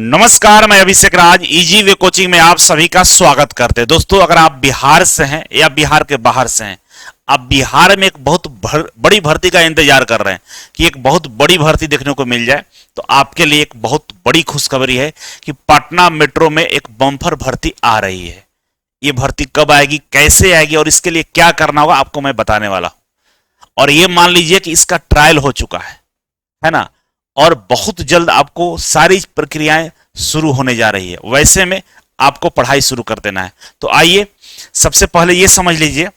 नमस्कार, मैं अभिषेक राज easy way coaching में आप सभी का स्वागत करते हैं। दोस्तों, अगर आप बिहार से हैं या बिहार के बाहर से हैं, आप बिहार में एक बहुत बड़ी भर्ती का इंतजार कर रहे हैं कि एक बहुत बड़ी भर्ती देखने को मिल जाए, तो आपके लिए एक बहुत बड़ी खुशखबरी है कि पटना मेट्रो में एक बम्पर भर्ती आ रही है। ये भर्ती कब आएगी, कैसे आएगी और इसके लिए क्या करना होगा, आपको मैं बताने वाला हूं। और ये मान लीजिए कि इसका ट्रायल हो चुका है ना, और बहुत जल्द आपको सारी प्रक्रियाएं शुरू होने जा रही है। वैसे में आपको पढ़ाई शुरू कर देना है। तो आइए सबसे पहले ये समझ लीजिए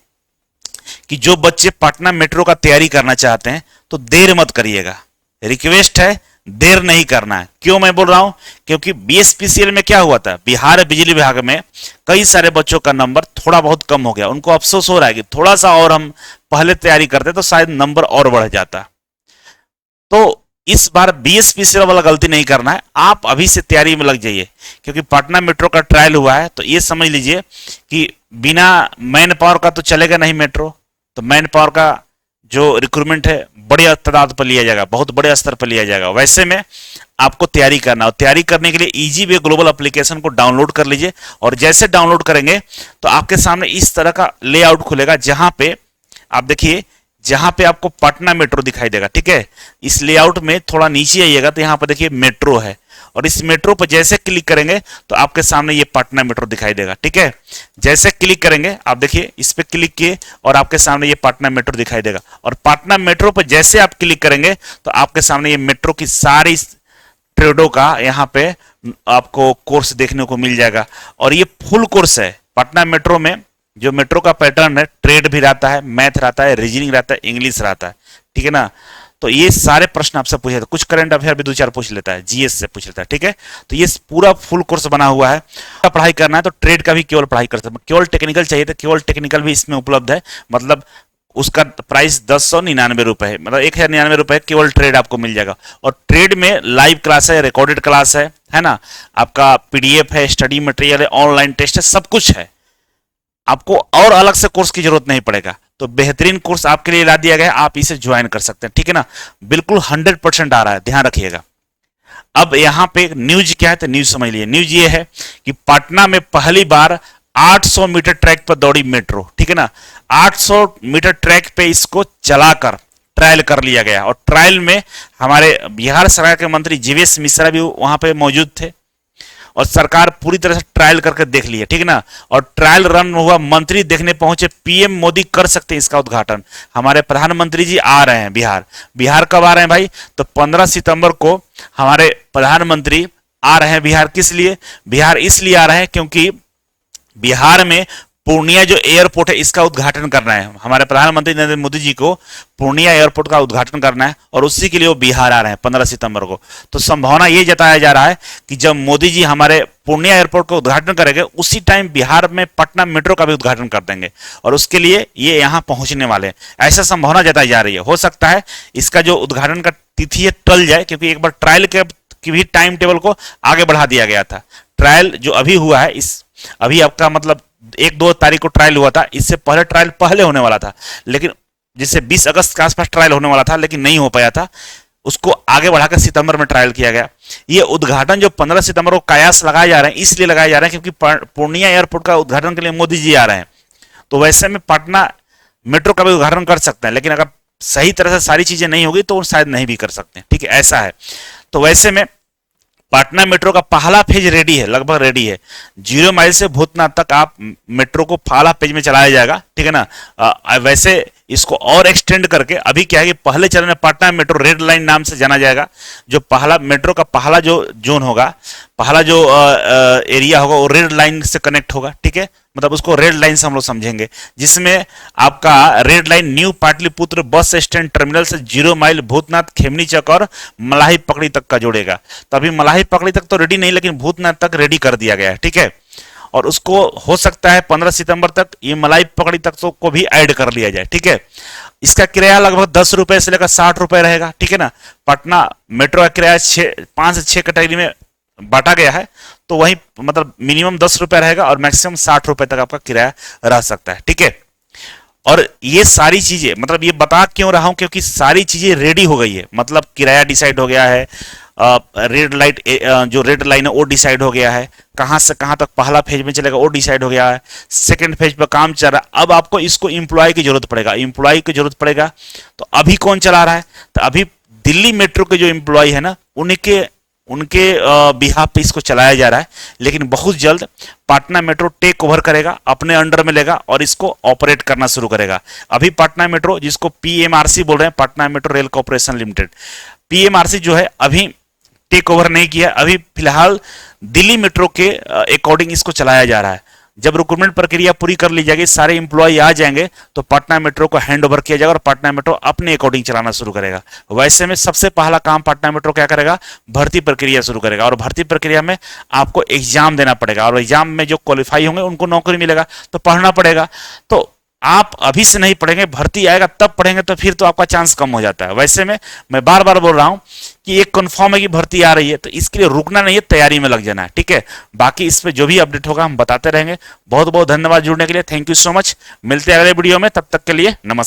कि जो बच्चे पटना मेट्रो का तैयारी करना चाहते हैं तो देर मत करिएगा। रिक्वेस्ट है, देर नहीं करना है। क्यों मैं बोल रहा हूं? क्योंकि बीएसपीसीएल में क्या हुआ था, बिहार बिजली विभाग में कई सारे बच्चों का नंबर थोड़ा बहुत कम हो गया। उनको अफसोस हो रहा है कि थोड़ा सा और हम पहले तैयारी करते तो शायद नंबर और बढ़ जाता। तो इस बार बीएसपीसीएल वाला गलती नहीं करना है, आप अभी से तैयारी में लग जाइए। क्योंकि पटना मेट्रो का ट्रायल हुआ है, तो ये समझ लीजिए कि बिना मैन पावर का तो चलेगा नहीं मेट्रो। तो मैन पावर का जो रिक्रूटमेंट है बड़े तादाद पर लिया जाएगा, बहुत बड़े स्तर पर लिया जाएगा। वैसे में आपको तैयारी करना, और तैयारी करने के लिए इजी वे ग्लोबल एप्लीकेशन को डाउनलोड कर लीजिए। और जैसे डाउनलोड करेंगे तो आपके सामने इस तरह का लेआउट खुलेगा, जहां पे आप देखिए, जहां पे आपको पटना मेट्रो दिखाई देगा। ठीक है, इस लेआउट में थोड़ा नीचे आइएगा तो यहां पर देखिए मेट्रो है, और इस मेट्रो पर जैसे क्लिक करेंगे तो आपके सामने ये पटना मेट्रो दिखाई देगा। ठीक है, जैसे क्लिक करेंगे आप देखिए, इस पे क्लिक किए और आपके सामने ये पटना मेट्रो दिखाई देगा। और पटना मेट्रो पर जैसे आप क्लिक करेंगे तो आपके सामने ये मेट्रो की सारी ट्रेडों का यहाँ पे आपको कोर्स देखने को मिल जाएगा। और ये फुल कोर्स है। पटना मेट्रो में जो मेट्रो का पैटर्न है, ट्रेड भी रहता है, मैथ रहता है, रीजनिंग रहता है, इंग्लिश रहता है। ठीक है ना, तो ये सारे प्रश्न आपसे पूछे, कुछ करंट अफेयर भी दो चार पूछ लेता है, जीएस से पूछ लेता है। ठीक है, तो ये पूरा फुल कोर्स बना हुआ है। पढ़ाई करना है तो ट्रेड का भी केवल पढ़ाई कर सकते हैं। केवल टेक्निकल चाहिए तो केवल टेक्निकल भी इसमें उपलब्ध है। मतलब उसका प्राइस 1099 रुपए है, मतलब 1099 रुपए केवल ट्रेड आपको मिल जाएगा। और ट्रेड में लाइव क्लास है, रिकॉर्डेड क्लास है ना, आपका पीडीएफ है, स्टडी मटेरियल है, ऑनलाइन टेस्ट है, सब कुछ है। आपको और अलग से कोर्स की जरूरत नहीं पड़ेगा। तो बेहतरीन कोर्स आपके लिए ला दिया गया है, आप इसे ज्वाइन कर सकते हैं। ठीक है ना, बिल्कुल 100% आ रहा है, ध्यान रखिएगा। अब यहां पे न्यूज क्या है, तो न्यूज समझ लीजिए। न्यूज ये है कि पटना में पहली बार 800 मीटर ट्रैक पर दौड़ी मेट्रो। ठीक है ना, 800 मीटर ट्रैक पे इसको चलाकर ट्रायल कर लिया गया। और ट्रायल में हमारे बिहार सरकार के मंत्री जीवेश मिश्रा भी वहां पे मौजूद थे, और सरकार पूरी तरह से ट्रायल करके देख ली है। ठीक है ना, और ट्रायल रन हुआ, मंत्री देखने पहुंचे, पीएम मोदी कर सकते हैं इसका उद्घाटन। हमारे प्रधानमंत्री जी आ रहे हैं बिहार कब आ रहे हैं भाई? तो 15 सितंबर को हमारे प्रधानमंत्री आ रहे हैं बिहार। किस लिए? बिहार इसलिए आ रहे हैं क्योंकि बिहार में पूर्णिया जो एयरपोर्ट है इसका उद्घाटन करना है। हमारे प्रधानमंत्री नरेंद्र मोदी जी को पूर्णिया एयरपोर्ट का उद्घाटन करना है, और उसी के लिए वो बिहार आ रहे हैं 15 सितंबर को। तो संभावना ये जताया जा रहा है कि जब मोदी जी हमारे पूर्णिया एयरपोर्ट का उद्घाटन करेंगे, उसी टाइम बिहार में पटना मेट्रो का भी उद्घाटन कर देंगे, और उसके लिए ये यहाँ पहुंचने वाले हैं। ऐसा संभावना जताई जा रही है। हो सकता है इसका जो उद्घाटन का तिथि है टल जाए, क्योंकि एक बार ट्रायल की भी टाइम टेबल को आगे बढ़ा दिया गया था। ट्रायल जो अभी हुआ है, इस अभी आपका मतलब 1-2 तारीख को ट्रायल हुआ था। इससे पहले ट्रायल पहले होने वाला था, लेकिन जिससे 20 अगस्त के आसपास ट्रायल होने वाला था, लेकिन नहीं हो पाया था। उसको आगे बढ़ाकर सितंबर में ट्रायल किया गया। ये उद्घाटन जो 15 सितंबर को कयास लगाए जा रहे हैं, इसलिए लगाए जा रहे हैं क्योंकि पूर्णिया एयरपोर्ट का उद्घाटन के लिए मोदी जी आ रहे हैं। तो वैसे में पटना मेट्रो का भी उद्घाटन कर सकते हैं, लेकिन अगर सही तरह से सारी चीजें नहीं होगी तो शायद नहीं भी कर सकते। ठीक है, ऐसा है। तो वैसे में पटना मेट्रो का पहला फेज रेडी है, लगभग रेडी है। 0 माइल से भूतनाथ तक आप मेट्रो को पहला फेज में चलाया जाएगा। ठीक है ना, वैसे इसको और एक्सटेंड करके अभी क्या है कि पहले चरण में पटना मेट्रो रेड लाइन नाम से जाना जाएगा। जो पहला मेट्रो का पहला जो जोन होगा, पहला जो एरिया होगा, वो रेड लाइन से कनेक्ट होगा। ठीक है, मतलब उसको रेड लाइन से हम लोग समझेंगे, जिसमें आपका red line new Pataliputra bus stand terminal से 0 माइल भूतनाथ, खेमनी चक और मलाही पकड़ी तक का जोड़ेगा। तो अभी मलाही पकड़ी तक तो रेडी नहीं, लेकिन भूतनाथ तक रेडी कर दिया गया है। ठीक है, और उसको हो सकता है 15 सितंबर तक ये मलाई पकड़ी तक तो को भी ऐड कर लिया जाए। ठीक है, इसका किराया लगभग 10 रुपए से लेकर 60 रुपए रहेगा। ठीक है ना, पटना मेट्रो का किराया 5 से 6 कैटेगरी में बांटा गया है, तो वही मतलब मिनिमम 10 रुपए रहेगा और मैक्सिमम 60 रुपए तक आपका किराया रह सकता है। ठीक है, और ये सारी चीजें मतलब ये बता क्यों रहा हूं, क्योंकि सारी चीजें रेडी हो गई है। मतलब किराया डिसाइड हो गया है, रेड लाइट, जो रेड लाइन है वो डिसाइड हो गया है, कहां से कहां तक पहला फेज में चलेगा वो डिसाइड हो गया है, सेकंड फेज पर काम चल रहा है। अब आपको इसको एम्प्लॉय की जरूरत पड़ेगा, एम्प्लॉय की जरूरत पड़ेगा। तो अभी कौन चला रहा है? तो अभी दिल्ली मेट्रो के जो एम्प्लॉय है ना, उनके उनके बिहाफ पे इसको चलाया जा रहा है। लेकिन बहुत जल्द पटना मेट्रो टेक ओवर करेगा, अपने अंडर में लेगा और इसको ऑपरेट करना शुरू करेगा। अभी पटना मेट्रो, जिसको पीएमआरसी बोल रहे हैं, Patna metro rail corporation limited, PMRC जो है अभी टेक ओवर नहीं किया। अभी फिलहाल दिल्ली मेट्रो के अकॉर्डिंग इसको चलाया जा रहा है। जब रिक्रूटमेंट प्रक्रिया पूरी कर ली जाएगी, सारे इंप्लॉय आ जाएंगे, तो पटना मेट्रो को हैंड ओवर किया जाएगा और पटना मेट्रो अपने अकॉर्डिंग चलाना शुरू करेगा। वैसे में सबसे पहला काम पटना मेट्रो क्या करेगा? भर्ती प्रक्रिया शुरू करेगा। और भर्ती प्रक्रिया में आपको एग्जाम देना पड़ेगा और एग्जाम में जो क्वालिफाई होंगे उनको नौकरी मिलेगा। तो पढ़ना पड़ेगा। तो आप अभी से नहीं पढ़ेंगे, भर्ती आएगा तब पढ़ेंगे, तो फिर तो आपका चांस कम हो जाता है। वैसे में मैं बार बार बोल रहा हूं कि एक कंफर्म है कि भर्ती आ रही है, तो इसके लिए रुकना नहीं है, तैयारी में लग जाना है। ठीक है, बाकी इस पे जो भी अपडेट होगा हम बताते रहेंगे। बहुत बहुत धन्यवाद जुड़ने के लिए, थैंक यू सो मच। मिलते हैं अगले वीडियो में, तब तक के लिए नमस्कार।